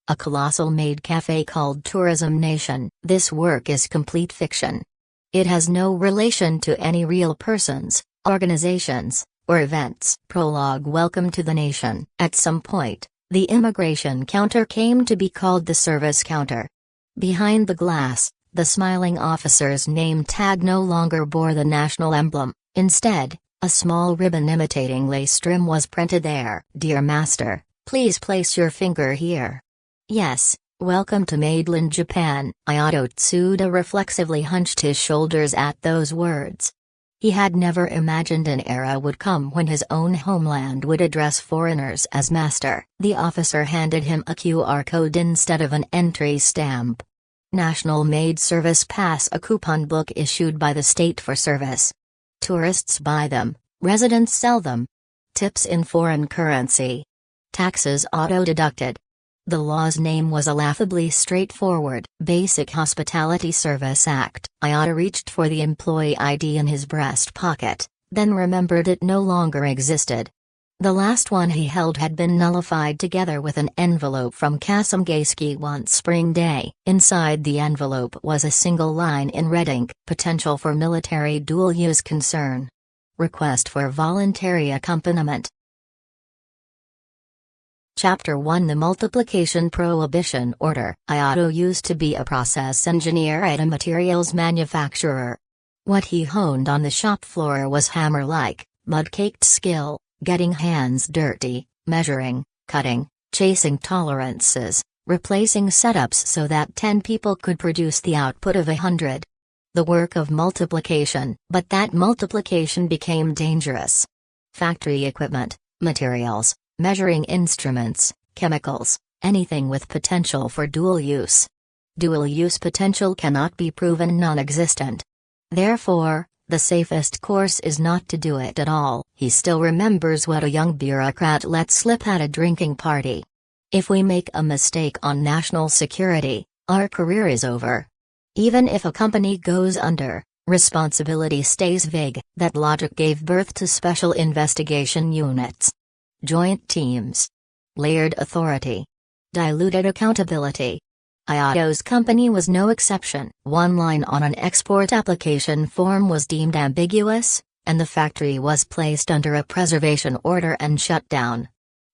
a Colossal Maid Café called Tourism Nation. This work is complete fiction. It has no relation to any real persons, organizations, or events. Prologue. Welcome to the nation. At some point, the immigration counter came to be called the service counter. Behind the glass, the smiling officer's name tag no longer bore the national emblem. Instead, a small ribbon imitating lace trim was printed there. Dear Master, please place your finger here. Yes, welcome to Maidland Japan. Ayato Tsuda reflexively hunched his shoulders at those words. He had never imagined an era would come when his own homeland would address foreigners as master. The officer handed him a QR code instead of an entry stamp. National Maid Service Pass, a coupon book issued by the state for service. Tourists buy them, residents sell them. Tips in foreign currency. Taxes auto-deducted. The law's name was a laughably straightforward Basic Hospitality Service Act. Ayato reached for the employee ID in his breast pocket, then remembered it no longer existed. The last one he held had been nullified together with an envelope from Kasamgaski one spring day. Inside the envelope was a single line in red ink: potential for military dual-use concern. Request for voluntary accompaniment. Chapter 1: The Multiplication Prohibition Order. Ayato used to be a process engineer at a materials manufacturer. What he honed on the shop floor was hammer-like, mud-caked skill, getting hands dirty, measuring, cutting, chasing tolerances, replacing setups so that 10 people could produce the output of 100. The work of multiplication. But that multiplication became dangerous. Factory equipment, materials, measuring instruments, chemicals, anything with potential for dual use. Dual-use potential cannot be proven non-existent. Therefore, the safest course is not to do it at all. He still remembers what a young bureaucrat let slip at a drinking party. If we make a mistake on national security, our career is over. Even if a company goes under, responsibility stays vague. That logic gave birth to special investigation units. Joint teams. Layered authority. Diluted accountability. Ayato's company was no exception. One line on an export application form was deemed ambiguous, and the factory was placed under a preservation order and shut down.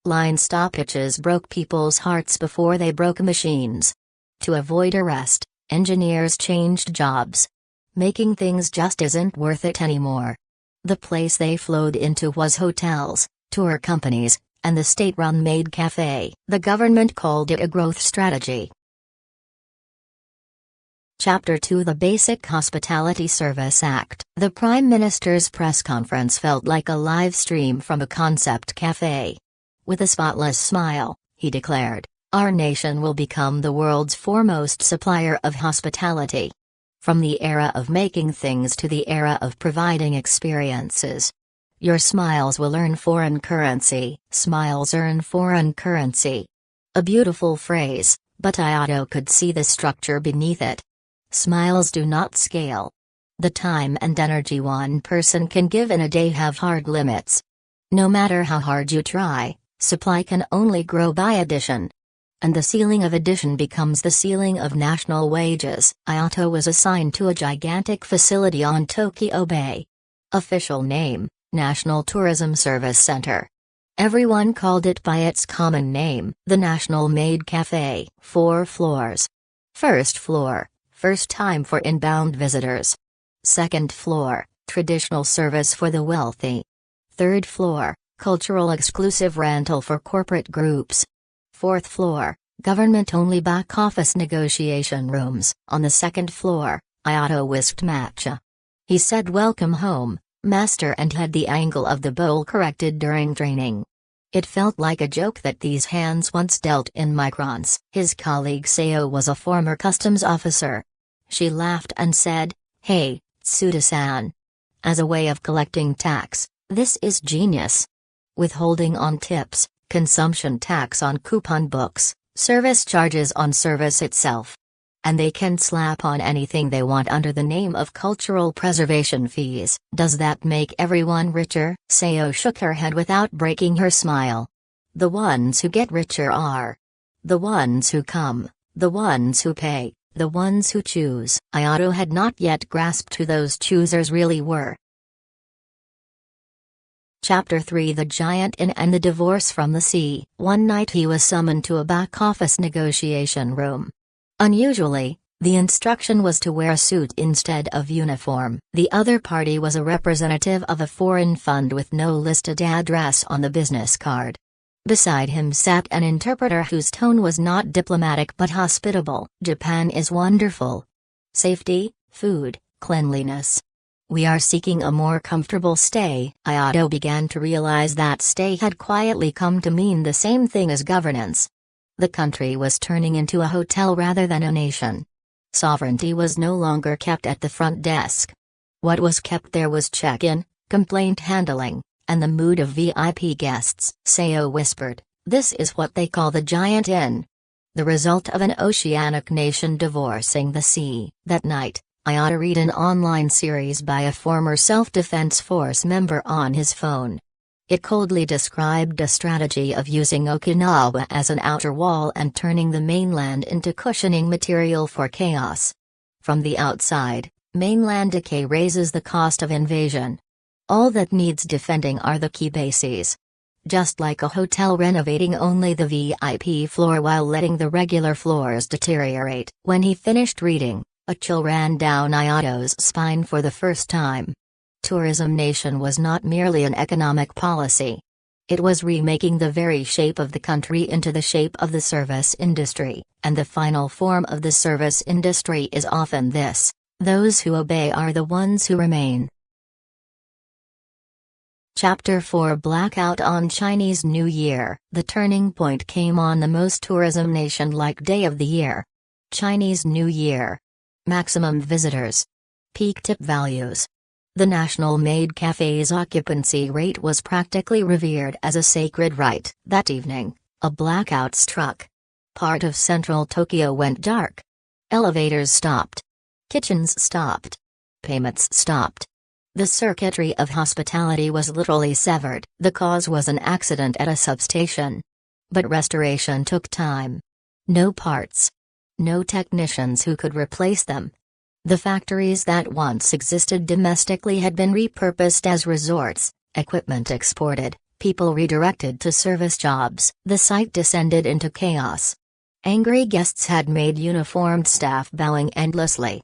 Line stoppages broke people's hearts before they broke machines. To avoid arrest, engineers changed jobs. Making things just isn't worth it anymore. The place they flowed into was hotels, tour companies, and the state-run Maid Café. The government called it a growth strategy. Chapter 2: The Basic Hospitality Service Act. The Prime Minister's press conference felt like a live stream from a concept cafe. With a spotless smile, he declared, "Our nation will become the world's foremost supplier of hospitality. From the era of making things to the era of providing experiences. Your smiles will earn foreign currency." Smiles earn foreign currency. A beautiful phrase, but Ayato could see the structure beneath it. Smiles do not scale. The time and energy one person can give in a day have hard limits. No matter how hard you try, supply can only grow by addition. And the ceiling of addition becomes the ceiling of national wages. Ayato was assigned to a gigantic facility on Tokyo Bay. Official name: National Tourism Service Center. Everyone called it by its common name, the National Maid Café. 4 floors. First floor, first time for inbound visitors. Second floor, traditional service for the wealthy. Third floor, cultural exclusive rental for corporate groups. Fourth floor, government-only back-office negotiation rooms. On the second floor, Ayato whisked matcha. He said welcome home, master, and had the angle of the bowl corrected during training. It felt like a joke that these hands once dealt in microns. His colleague Sayo was a former customs officer. She laughed and said, "Hey, Tsuda-san. As a way of collecting tax, this is genius. Withholding on tips, consumption tax on coupon books, service charges on service itself. And they can slap on anything they want under the name of cultural preservation fees. Does that make everyone richer?" Sayo shook her head without breaking her smile. "The ones who get richer are The ones who come, the ones who pay, the ones who choose. Ayato had not yet grasped who those choosers really were. Chapter 3: The Giant Inn and the Divorce from the Sea. One night he was summoned to a back-office negotiation room. Unusually, the instruction was to wear a suit instead of uniform. The other party was a representative of a foreign fund with no listed address on the business card. Beside him sat an interpreter whose tone was not diplomatic but hospitable. Japan is wonderful. Safety, food, cleanliness. We are seeking a more comfortable stay. Ayato began to realize that stay had quietly come to mean the same thing as governance. The country was turning into a hotel rather than a nation. Sovereignty was no longer kept at the front desk. What was kept there was check-in, complaint handling, and the mood of VIP guests. Sayo whispered, "This is what they call the Giant Inn. The result of an oceanic nation divorcing the sea." That night, Ayato read an online series by a former Self-Defense Force member on his phone. It coldly described a strategy of using Okinawa as an outer wall and turning the mainland into cushioning material for chaos. From the outside, Maidland Japan raises the cost of invasion. All that needs defending are the key bases. Just like a hotel renovating only the VIP floor while letting the regular floors deteriorate. When he finished reading, a chill ran down Ayato's spine for the first time. Tourism nation was not merely an economic policy. It was remaking the very shape of the country into the shape of the service industry, and the final form of the service industry is often this: those who obey are the ones who remain. Chapter 4: Blackout on Chinese New Year. The turning point came on the most tourism nation-like day of the year. Chinese New Year. Maximum visitors. Peak tip values. The Colossal Maid Café's occupancy rate was practically revered as a sacred right. That evening, a blackout struck. Part of central Tokyo went dark. Elevators stopped. Kitchens stopped. Payments stopped. The circuitry of hospitality was literally severed. The cause was an accident at a substation. But restoration took time. No parts. No technicians who could replace them. The factories that once existed domestically had been repurposed as resorts, equipment exported, people redirected to service jobs. The site descended into chaos. Angry guests had made uniformed staff bowing endlessly.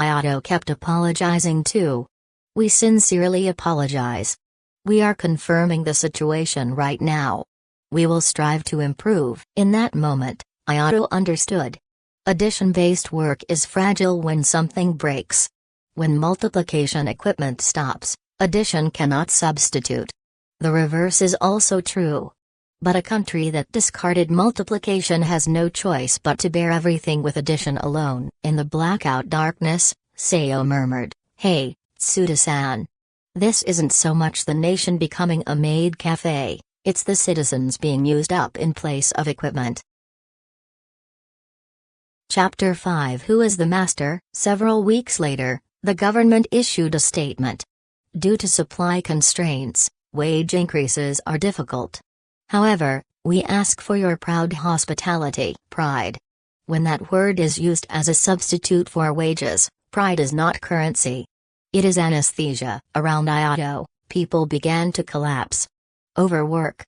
Ayato kept apologizing too. "We sincerely apologize. We are confirming the situation right now. We will strive to improve." In that moment, Ayato understood. Addition-based work is fragile when something breaks. When multiplication equipment stops, addition cannot substitute. The reverse is also true. But a country that discarded multiplication has no choice but to bear everything with addition alone. In the blackout darkness, Sayo murmured, "Hey, Tsuda-san. This isn't so much the nation becoming a maid cafe, it's the citizens being used up in place of equipment." Chapter 5: Who is the Master? Several weeks later, the government issued a statement. Due to supply constraints, wage increases are difficult. However, we ask for your proud hospitality. Pride. When that word is used as a substitute for wages, pride is not currency. It is anesthesia. Around Ayato, people began to collapse. Overwork.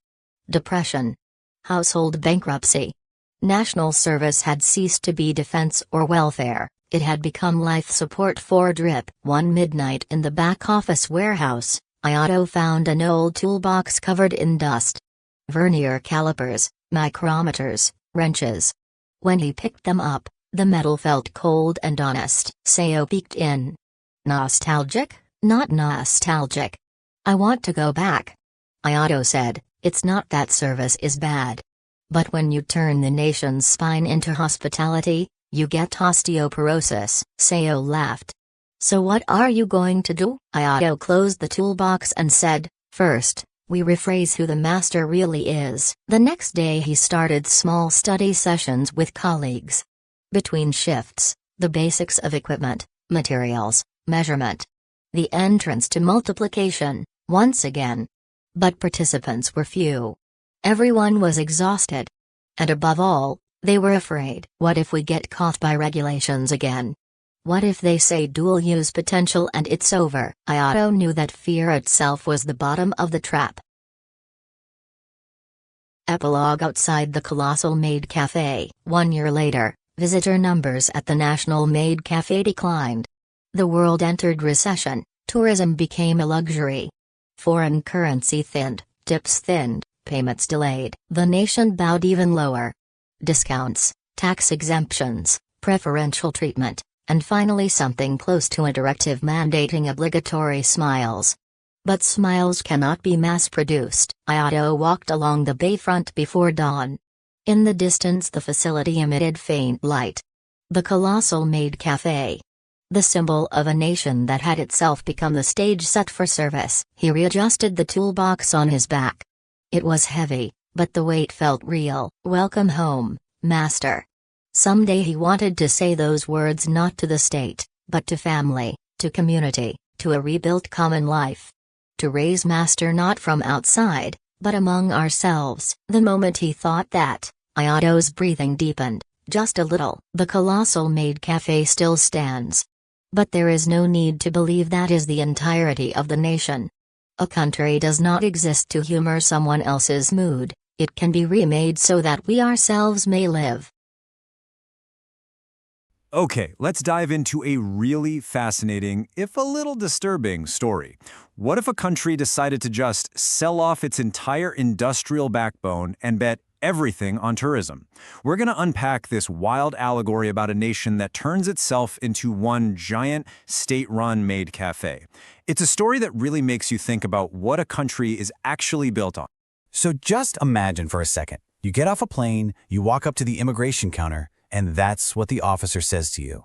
Depression. Household bankruptcy. National service had ceased to be defense or welfare, it had become life support for drip. One midnight in the back-office warehouse, Ayato found an old toolbox covered in dust. Vernier calipers, micrometers, wrenches. When he picked them up, the metal felt cold and honest. Sayo peeked in. "Nostalgic?" "Not nostalgic. I want to go back." Ayato said, "It's not that service is bad. But when you turn the nation's spine into hospitality, you get osteoporosis." Sayo laughed. "So what are you going to do?" Ayato closed the toolbox and said, "First, we rephrase who the master really is." The next day he started small study sessions with colleagues. Between shifts, the basics of equipment, materials, measurement. The entrance to multiplication, once again. But participants were few. Everyone was exhausted. And above all, They were afraid. What if we get caught by regulations again? What if they say dual use potential and it's over? Ayato knew that fear itself was the bottom of the trap. Epilogue. Outside the Colossal Maid Café. 1 year later, visitor numbers at the National Maid Café declined. The world entered recession, tourism became a luxury. Foreign currency thinned, tips thinned, payments delayed. The nation bowed even lower. Discounts, tax exemptions, preferential treatment, and finally something close to a directive mandating obligatory smiles. But smiles cannot be mass-produced. Ayato walked along the bayfront before dawn. In the distance the facility emitted faint light. The Colossal Maid Café. The symbol of a nation that had itself become the stage set for service. He readjusted the toolbox on his back. It was heavy, but the weight felt real. Welcome home, Master. Someday he wanted to say those words not to the state, but to family, to community, to a rebuilt common life. To raise Master not from outside, but among ourselves. The moment he thought that, Ayato's breathing deepened, just a little. The Colossal Maid Café still stands. But there is no need to believe that is the entirety of the nation. A country does not exist to humor someone else's mood, it can be remade so that we ourselves may live. Okay, let's dive into a really fascinating, if a little disturbing, story. What if a country decided to just sell off its entire industrial backbone and bet everything on tourism? We're going to unpack this wild allegory about a nation that turns itself into one giant, state-run maid cafe. It's a story that really makes you think about what a country is actually built on. So just imagine for a second. You get off a plane, you walk up to the immigration counter, and that's what the officer says to you.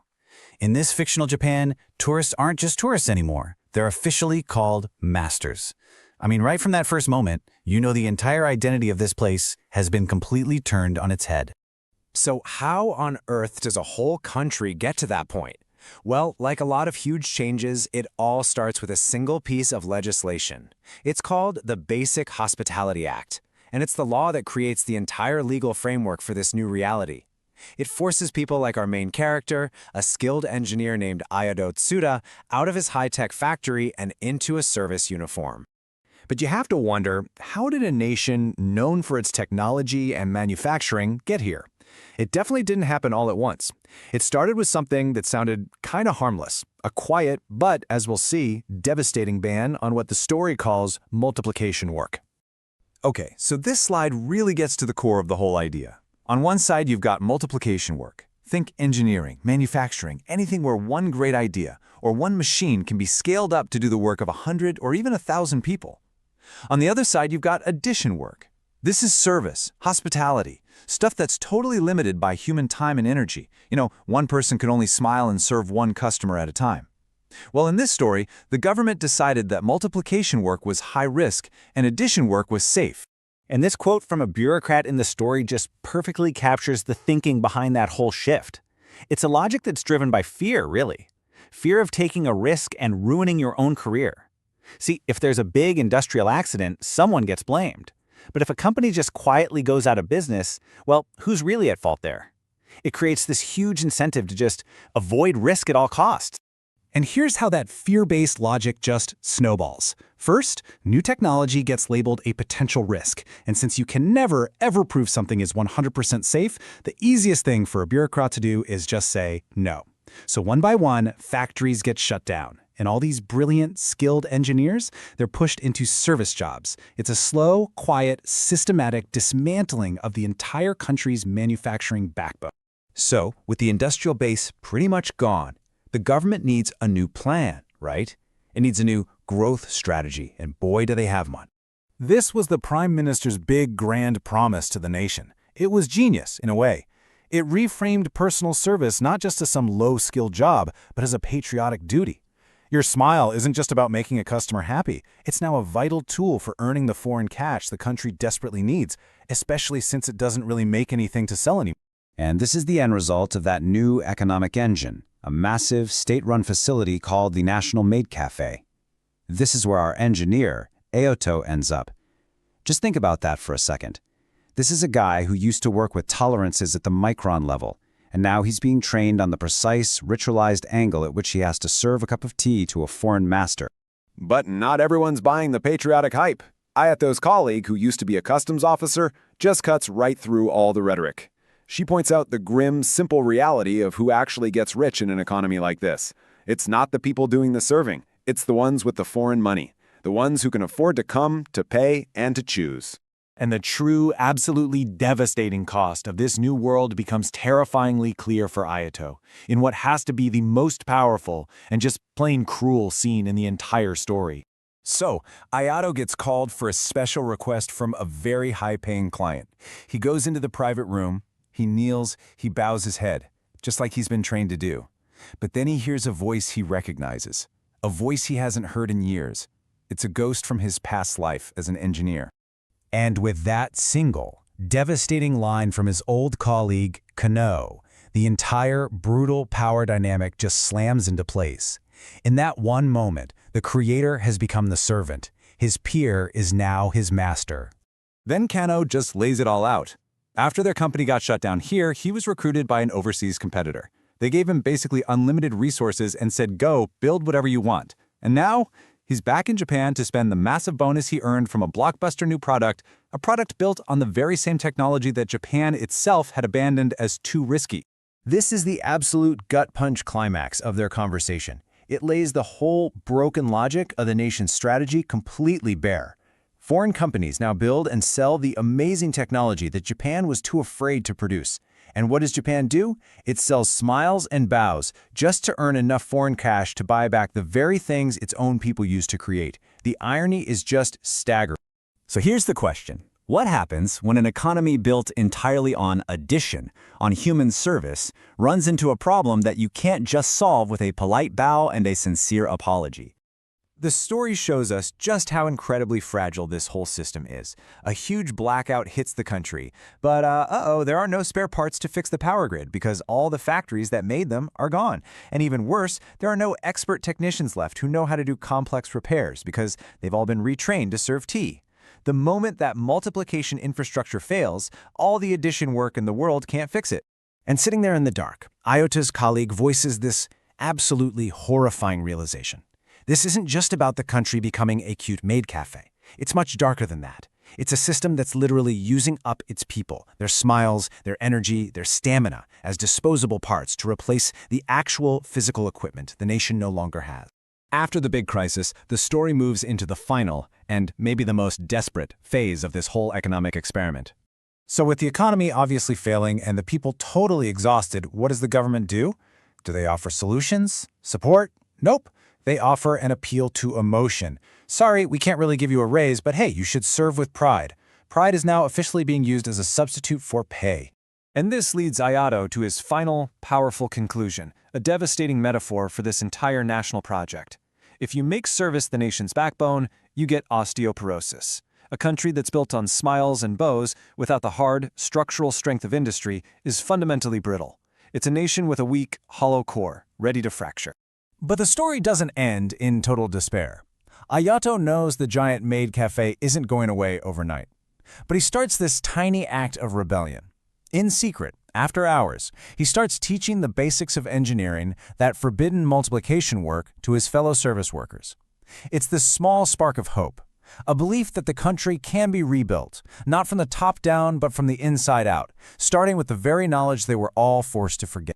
In this fictional Japan, tourists aren't just tourists anymore. They're officially called masters. I mean, right from that first moment, you know the entire identity of this place has been completely turned on its head. So how on earth does a whole country get to that point? Well, like a lot of huge changes, it all starts with a single piece of legislation. It's called the Basic Hospitality Act, and it's the law that creates the entire legal framework for this new reality. It forces people like our main character, a skilled engineer named Ayato Tsuda, out of his high-tech factory and into a service uniform. But you have to wonder, how did a nation known for its technology and manufacturing get here? It definitely didn't happen all at once. It started with something that sounded kind of harmless, a quiet but, as we'll see, devastating ban on what the story calls multiplication work. Okay, so this slide really gets to the core of the whole idea. On one side, you've got multiplication work. Think engineering, manufacturing, anything where one great idea or one machine can be scaled up to do the work of 100 or even 1,000 people. On the other side, you've got addition work. This is service, hospitality, stuff that's totally limited by human time and energy. You know, one person can only smile and serve one customer at a time. Well, in this story, the government decided that multiplication work was high risk and addition work was safe. And this quote from a bureaucrat in the story just perfectly captures the thinking behind that whole shift. It's a logic that's driven by fear, really. Fear of taking a risk and ruining your own career. See, if there's a big industrial accident, someone gets blamed. But if a company just quietly goes out of business, well, who's really at fault there? It creates this huge incentive to just avoid risk at all costs. And here's how that fear-based logic just snowballs. First, new technology gets labeled a potential risk, and since you can never, ever prove something is 100% safe, the easiest thing for a bureaucrat to do is just say no. So one by one, factories get shut down, and all these brilliant, skilled engineers, they're pushed into service jobs. It's a slow, quiet, systematic dismantling of the entire country's manufacturing backbone. So, with the industrial base pretty much gone, the government needs a new plan, right? It needs a new growth strategy, and boy, do they have one. This was the Prime Minister's big, grand promise to the nation. It was genius, in a way. It reframed personal service not just as some low-skilled job, but as a patriotic duty. Your smile isn't just about making a customer happy. It's now a vital tool for earning the foreign cash the country desperately needs, especially since it doesn't really make anything to sell anymore. And this is the end result of that new economic engine, a massive state-run facility called the National Maid Café. This is where our engineer, Ayato, ends up. Just think about that for a second. This is a guy who used to work with tolerances at the micron level, and now he's being trained on the precise, ritualized angle at which he has to serve a cup of tea to a foreign master. But not everyone's buying the patriotic hype. Ayato's colleague, who used to be a customs officer, just cuts right through all the rhetoric. She points out the grim, simple reality of who actually gets rich in an economy like this. It's not the people doing the serving. It's the ones with the foreign money. The ones who can afford to come, to pay, and to choose. And the true, absolutely devastating cost of this new world becomes terrifyingly clear for Ayato, in what has to be the most powerful and just plain cruel scene in the entire story. So, Ayato gets called for a special request from a very high-paying client. He goes into the private room, he kneels, he bows his head, just like he's been trained to do. But then he hears a voice he recognizes, a voice he hasn't heard in years. It's a ghost from his past life as an engineer. And with that single, devastating line from his old colleague, Kano, the entire brutal power dynamic just slams into place. In that one moment, the creator has become the servant. His peer is now his master. Then Kano just lays it all out. After their company got shut down here, he was recruited by an overseas competitor. They gave him basically unlimited resources and said, go, build whatever you want. And now, he's back in Japan to spend the massive bonus he earned from a blockbuster new product, a product built on the very same technology that Japan itself had abandoned as too risky. This is the absolute gut punch climax of their conversation. It lays the whole broken logic of the nation's strategy completely bare. Foreign companies now build and sell the amazing technology that Japan was too afraid to produce. And what does Japan do? It sells smiles and bows just to earn enough foreign cash to buy back the very things its own people used to create. The irony is just staggering. So here's the question. What happens when an economy built entirely on addition, on human service, runs into a problem that you can't just solve with a polite bow and a sincere apology? The story shows us just how incredibly fragile this whole system is. A huge blackout hits the country, but there are no spare parts to fix the power grid because all the factories that made them are gone. And even worse, there are no expert technicians left who know how to do complex repairs because they've all been retrained to serve tea. The moment that multiplication infrastructure fails, all the addition work in the world can't fix it. And sitting there in the dark, Ayato's colleague voices this absolutely horrifying realization. This isn't just about the country becoming a cute maid cafe. It's much darker than that. It's a system that's literally using up its people, their smiles, their energy, their stamina, as disposable parts to replace the actual physical equipment the nation no longer has. After the big crisis, the story moves into the final, and maybe the most desperate, phase of this whole economic experiment. So with the economy obviously failing and the people totally exhausted, what does the government do? Do they offer solutions? Support? Nope. They offer an appeal to emotion. Sorry, we can't really give you a raise, but hey, you should serve with pride. Pride is now officially being used as a substitute for pay. And this leads Ayato to his final, powerful conclusion, a devastating metaphor for this entire national project. If you make service the nation's backbone, you get osteoporosis. A country that's built on smiles and bows without the hard, structural strength of industry is fundamentally brittle. It's a nation with a weak, hollow core, ready to fracture. But the story doesn't end in total despair. Ayato knows the giant maid cafe isn't going away overnight. But he starts this tiny act of rebellion. In secret, after hours, he starts teaching the basics of engineering, that forbidden multiplication work, to his fellow service workers. It's this small spark of hope, a belief that the country can be rebuilt, not from the top down, but from the inside out, starting with the very knowledge they were all forced to forget.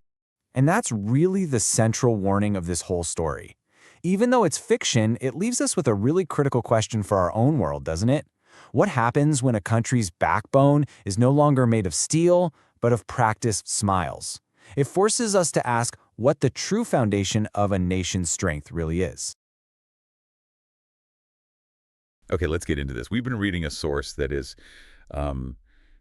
And that's really the central warning of this whole story. Even though it's fiction, it leaves us with a really critical question for our own world, doesn't it? What happens when a country's backbone is no longer made of steel, but of practiced smiles? It forces us to ask what the true foundation of a nation's strength really is. Okay, let's get into this. We've been reading a source that is,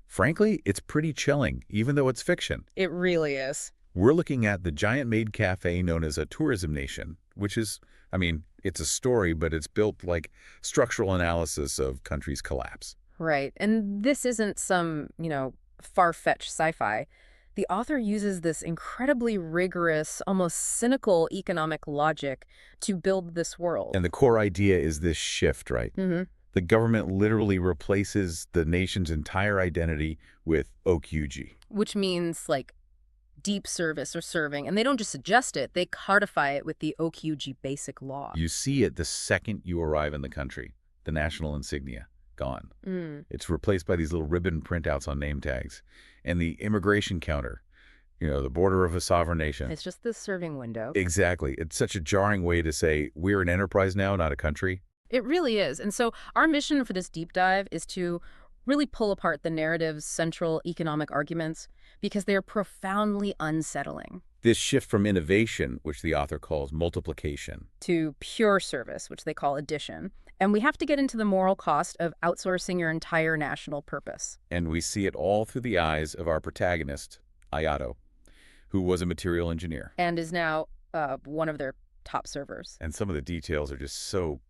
frankly, it's pretty chilling, even though it's fiction. It really is. We're looking at the giant maid cafe known as a tourism nation, which is, I mean, it's a story, but it's built like structural analysis of countries' collapse. Right. And this isn't some, far-fetched sci-fi. The author uses this incredibly rigorous, almost cynical economic logic to build this world. And the core idea is this shift, right? Mm-hmm. The government literally replaces the nation's entire identity with OQG. Which means, like, deep service or serving. And they don't just suggest it, they codify it with the OQG basic law. You see it the second you arrive in the country. The national insignia, gone. It's replaced by these little ribbon printouts on name tags. And the immigration counter, the border of a sovereign nation. It's just this serving window. Exactly. It's such a jarring way to say, we're an enterprise now, not a country. It really is. And so our mission for this deep dive is to really pull apart the narrative's central economic arguments because they're profoundly unsettling. This shift from innovation, which the author calls multiplication, to pure service, which they call addition. And we have to get into the moral cost of outsourcing your entire national purpose. And we see it all through the eyes of our protagonist, Ayato, who was a material engineer. And is now one of their top servers. And some of the details are just so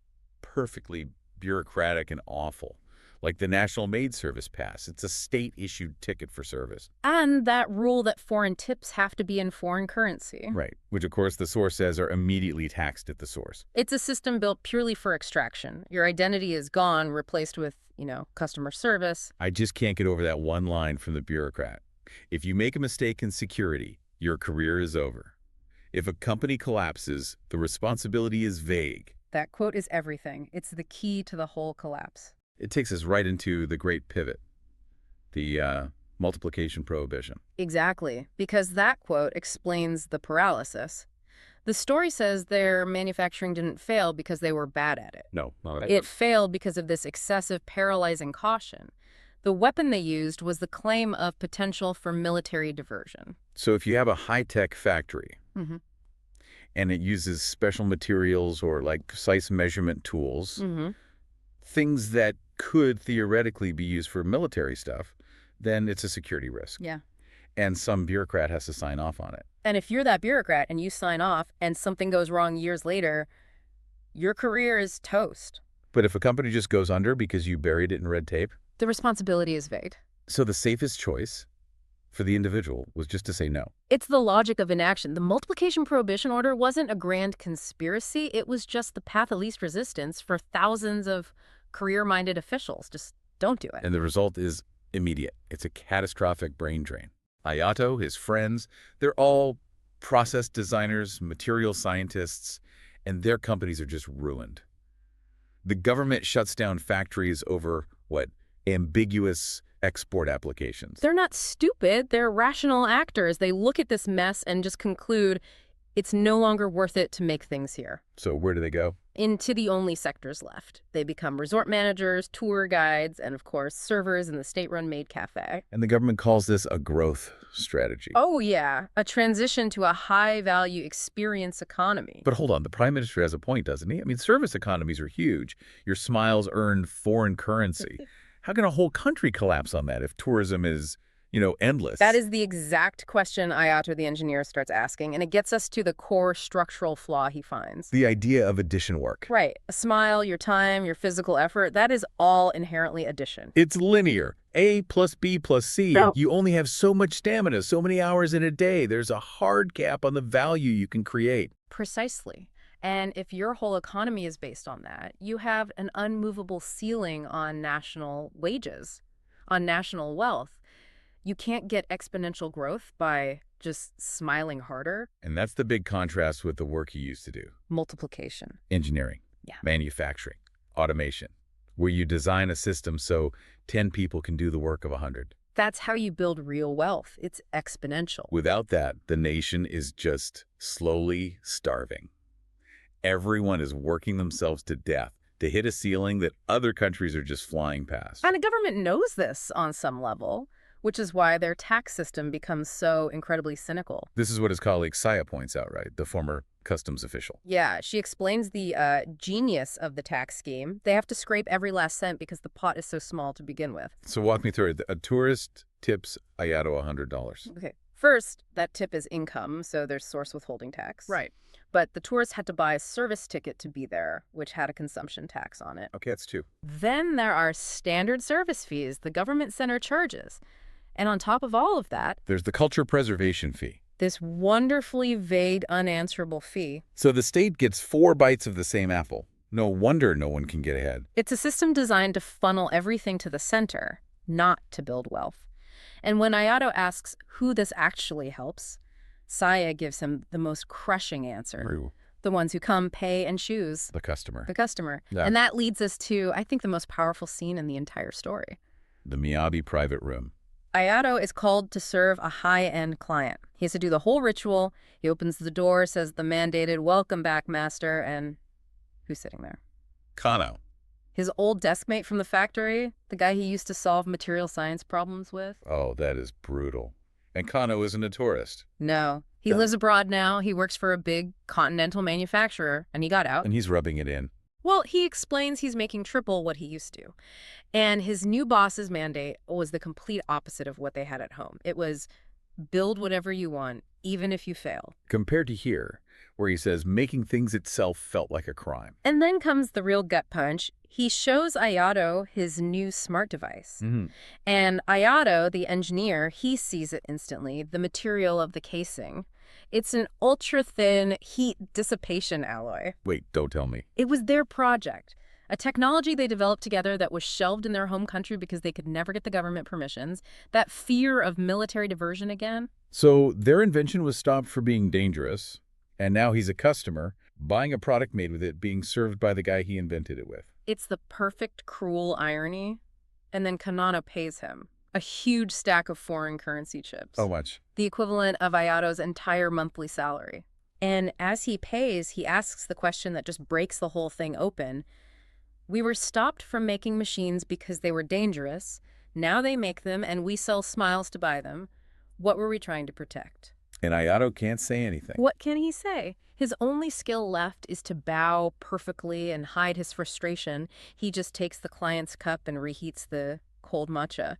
perfectly bureaucratic and awful. Like the National Maid Service Pass. It's a state-issued ticket for service. And that rule that foreign tips have to be in foreign currency. Right, which of course the source says are immediately taxed at the source. It's a system built purely for extraction. Your identity is gone, replaced with, customer service. I just can't get over that one line from the bureaucrat. If you make a mistake in security, your career is over. If a company collapses, the responsibility is vague. That quote is everything. It's the key to the whole collapse. It takes us right into the great pivot, the multiplication prohibition. Exactly, because that quote explains the paralysis. The story says their manufacturing didn't fail because they were bad at it. No, not It failed because of this excessive paralyzing caution. The weapon they used was the claim of potential for military diversion. So if you have a high-tech factory and it uses special materials or like precise measurement tools, things that could theoretically be used for military stuff, then it's a security risk. Yeah. And some bureaucrat has to sign off on it. And if you're that bureaucrat and you sign off and something goes wrong years later, your career is toast. But if a company just goes under because you buried it in red tape? The responsibility is vague. So the safest choice for the individual was just to say no. It's the logic of inaction. The multiplication prohibition order wasn't a grand conspiracy. It was just the path of least resistance for thousands of career-minded officials. Just don't do it. And the result is immediate. It's a catastrophic brain drain. Ayato, his friends, they're all process designers, material scientists, and their companies are just ruined. The government shuts down factories over, ambiguous export applications. They're not stupid. They're rational actors. They look at this mess and just conclude it's no longer worth it to make things here. So where do they go? Into the only sectors left. They become resort managers, tour guides, and of course, servers in the state-run Maid Café. And the government calls this a growth strategy. Oh yeah, a transition to a high-value experience economy. But hold on, the Prime Minister has a point, doesn't he? I mean, service economies are huge. Your smiles earn foreign currency. How can a whole country collapse on that if tourism is, endless? That is the exact question Ayato the engineer starts asking, and it gets us to the core structural flaw he finds. The idea of addition work. Right. A smile, your time, your physical effort, that is all inherently addition. It's linear. A plus B plus C. No. You only have so much stamina, so many hours in a day. There's a hard cap on the value you can create. Precisely. And if your whole economy is based on that, you have an unmovable ceiling on national wages, on national wealth. You can't get exponential growth by just smiling harder. And that's the big contrast with the work you used to do. Multiplication. Engineering, manufacturing, automation, where you design a system so 10 people can do the work of 100. That's how you build real wealth. It's exponential. Without that, the nation is just slowly starving. Everyone is working themselves to death to hit a ceiling that other countries are just flying past. And the government knows this on some level, which is why their tax system becomes so incredibly cynical. This is what his colleague Saya points out, right? The former customs official. Yeah, she explains the genius of the tax scheme. They have to scrape every last cent because the pot is so small to begin with. So walk me through it. A tourist tips Ayato $100. Okay. First, that tip is income, so there's source withholding tax. Right. But the tourist had to buy a service ticket to be there, which had a consumption tax on it. Okay, that's 2. Then there are standard service fees the government center charges. And on top of all of that, There's the culture preservation fee. this wonderfully vague, unanswerable fee. So the state gets 4 bites of the same apple. No wonder no one can get ahead. It's a system designed to funnel everything to the center, not to build wealth. And when Ayato asks who this actually helps, Saya gives him the most crushing answer. True. The ones who come, pay, and choose. The customer. The customer. Yeah. And that leads us to, I think, the most powerful scene in the entire story. The Miyabi private room. Ayato is called to serve a high-end client. He has to do the whole ritual. He opens the door, says the mandated, "Welcome back, master," and who's sitting there? Kano. His old desk mate from the factory, the guy he used to solve material science problems with. Oh, that is brutal. And Kano isn't a tourist. No. He lives abroad now. He works for a big continental manufacturer, and he got out. And he's rubbing it in. Well, he explains he's making triple what he used to. And his new boss's mandate was the complete opposite of what they had at home. It was build whatever you want, even if you fail. Compared to here, where he says making things itself felt like a crime. And then comes the real gut punch. He shows Ayato his new smart device. And Ayato, the engineer, he sees it instantly, the material of the casing. It's an ultra-thin heat dissipation alloy. Wait, don't tell me. It was their project, a technology they developed together that was shelved in their home country because they could never get the government permissions. That fear of military diversion again. So their invention was stopped for being dangerous, and now he's a customer, buying a product made with it, being served by the guy he invented it with. It's the perfect cruel irony. And then Kanano pays him a huge stack of foreign currency chips. How much? The equivalent of Ayato's entire monthly salary. And as he pays, he asks the question that just breaks the whole thing open. We were stopped from making machines because they were dangerous. Now they make them and we sell smiles to buy them. What were we trying to protect? And Ayato can't say anything. What can he say? His only skill left is to bow perfectly and hide his frustration. He just takes the client's cup and reheats the cold matcha.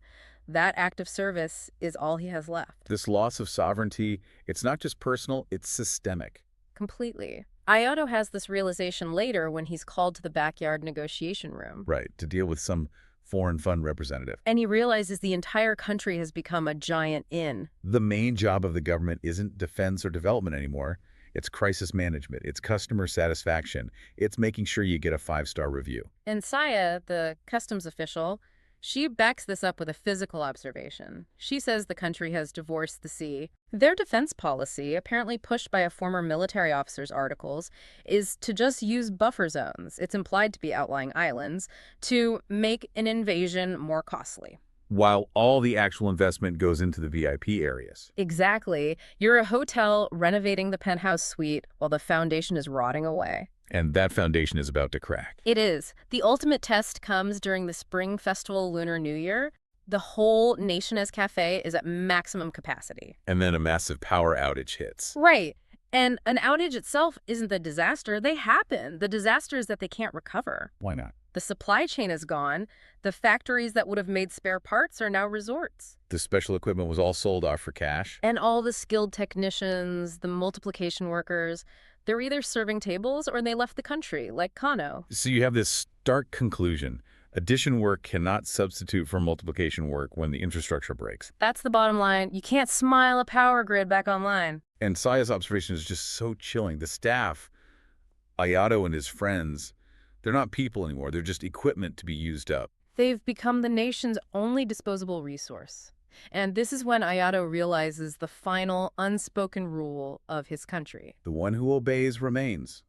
That act of service is all he has left. This loss of sovereignty, it's not just personal, it's systemic. Completely. Ayato has this realization later when he's called to the backyard negotiation room. Right, to deal with some foreign fund representative. And he realizes the entire country has become a giant inn. The main job of the government isn't defense or development anymore. It's crisis management. It's customer satisfaction. It's making sure you get a 5-star review. And Saya, the customs official, she backs this up with a physical observation. She says the country has divorced the sea. Their defense policy, apparently pushed by a former military officer's articles, is to just use buffer zones, it's implied to be outlying islands, to make an invasion more costly. While all the actual investment goes into the VIP areas. Exactly. You're a hotel renovating the penthouse suite while the foundation is rotting away. And that foundation is about to crack. It is. The ultimate test comes during the Spring Festival Lunar New Year. The whole Maidland Cafe is at maximum capacity. And then a massive power outage hits. Right. And an outage itself isn't the disaster. They happen. The disaster is that they can't recover. Why not? The supply chain is gone. The factories that would have made spare parts are now resorts. The special equipment was all sold off for cash. And all the skilled technicians, the multiplication workers, they're either serving tables or they left the country, like Kano. So you have this stark conclusion. Addition work cannot substitute for multiplication work when the infrastructure breaks. That's the bottom line. You can't smile a power grid back online. And Saya's observation is just so chilling. The staff, Ayato and his friends, they're not people anymore. They're just equipment to be used up. They've become the nation's only disposable resource. And this is when Ayato realizes the final unspoken rule of his country. The one who obeys remains.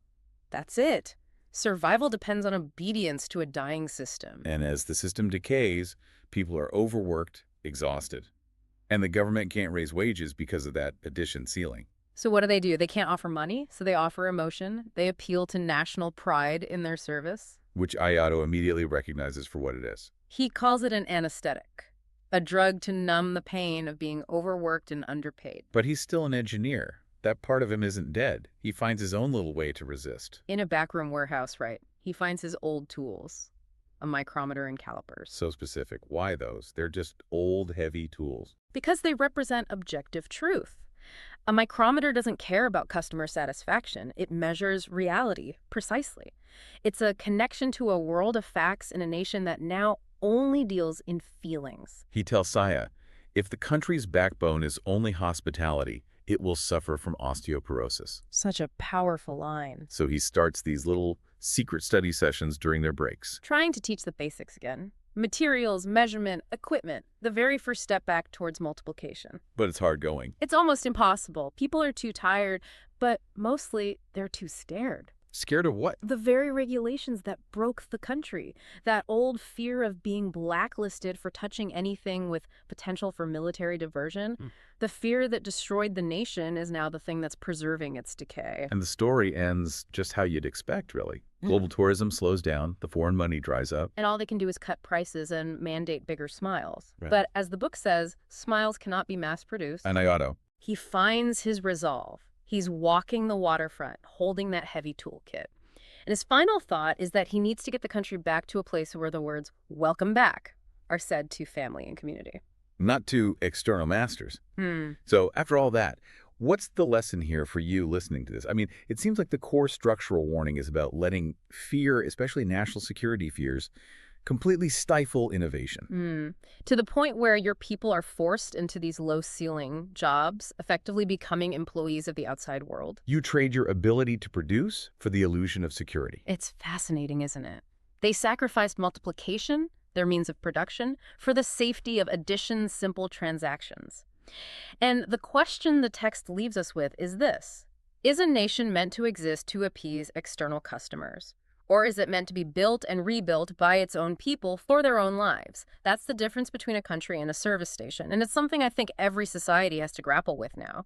That's it. Survival depends on obedience to a dying system. And as the system decays, people are overworked, exhausted. And the government can't raise wages because of that addition ceiling. So what do? They can't offer money, so they offer emotion. They appeal to national pride in their service. Which Ayato immediately recognizes for what it is. He calls it an anesthetic, a drug to numb the pain of being overworked and underpaid. But he's still an engineer. That part of him isn't dead. He finds his own little way to resist. In a backroom warehouse, right? He finds his old tools, a micrometer and calipers. So specific. Why those? They're just old, heavy tools. Because they represent objective truth. A micrometer doesn't care about customer satisfaction. It measures reality precisely. It's a connection to a world of facts in a nation that now only deals in feelings. He tells Saya, if the country's backbone is only hospitality, it will suffer from osteoporosis. Such a powerful line. So he starts these little secret study sessions during their breaks. Trying to teach the basics again. Materials, measurement, equipment, the very first step back towards multiplication. But it's hard going. It's almost impossible. People are too tired, but mostly they're too scared. Scared of what? The very regulations that broke the country. That old fear of being blacklisted for touching anything with potential for military diversion. The fear that destroyed the nation is now the thing that's preserving its decay. And the story ends just how you'd expect, really. Global tourism slows down, the foreign money dries up. And all they can do is cut prices and mandate bigger smiles. Right. But as the book says, smiles cannot be mass-produced. And Ayato. He finds his resolve. He's walking the waterfront, holding that heavy toolkit. And his final thought is that he needs to get the country back to a place where the words, "welcome back," are said to family and community. Not to external masters. So after all that, what's the lesson here for you listening to this? I mean, it seems like the core structural warning is about letting fear, especially national security fears, completely stifle innovation. To the point where your people are forced into these low-ceiling jobs, effectively becoming employees of the outside world. You trade your ability to produce for the illusion of security. It's fascinating, isn't it? They sacrificed multiplication, their means of production, for the safety of addition simple transactions. And the question the text leaves us with is this: is a nation meant to exist to appease external customers? Or is it meant to be built and rebuilt by its own people for their own lives? That's the difference between a country and a service station. And it's something I think every society has to grapple with now.